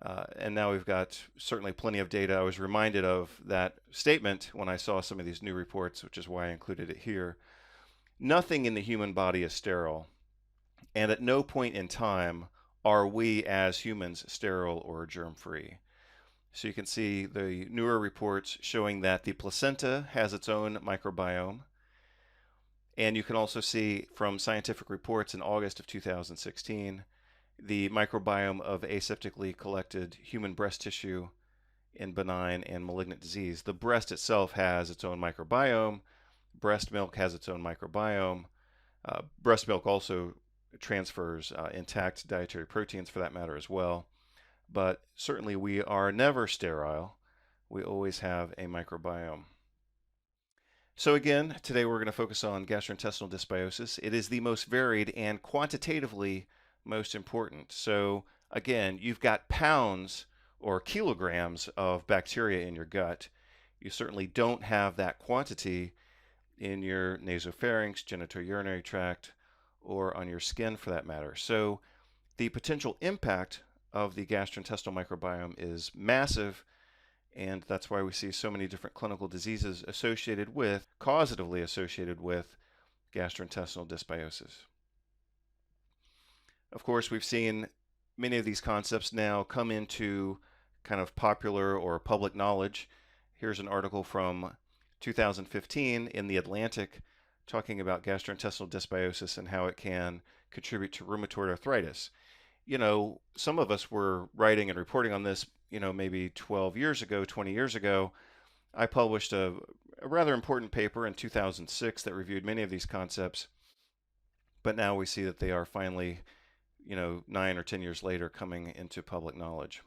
And now we've got certainly plenty of data. I was reminded of that statement when I saw some of these new reports, which is why I included it here. Nothing in the human body is sterile, and at no point in time are we as humans sterile or germ-free. So you can see the newer reports showing that the placenta has its own microbiome. And you can also see from scientific reports in August of 2016 the microbiome of aseptically collected human breast tissue in benign and malignant disease. The breast itself has its own microbiome. Breast milk has its own microbiome. Breast milk also transfers intact dietary proteins for that matter as well. But certainly we are never sterile. We always have a microbiome. So again, today we're going to focus on gastrointestinal dysbiosis. It is the most varied and quantitatively most important. So again, you've got pounds or kilograms of bacteria in your gut. You certainly don't have that quantity in your nasopharynx, genitourinary tract, or on your skin for that matter. So the potential impact of the gastrointestinal microbiome is massive, and that's why we see so many different clinical diseases associated with, causatively associated with, gastrointestinal dysbiosis. Of course, we've seen many of these concepts now come into kind of popular or public knowledge. Here's an article from 2015 in The Atlantic talking about gastrointestinal dysbiosis and how it can contribute to rheumatoid arthritis. Some of us were writing and reporting on this, maybe 12 years ago, 20 years ago. I published a rather important paper in 2006 that reviewed many of these concepts, but now we see that they are finally, 9 or 10 years later, coming into public knowledge.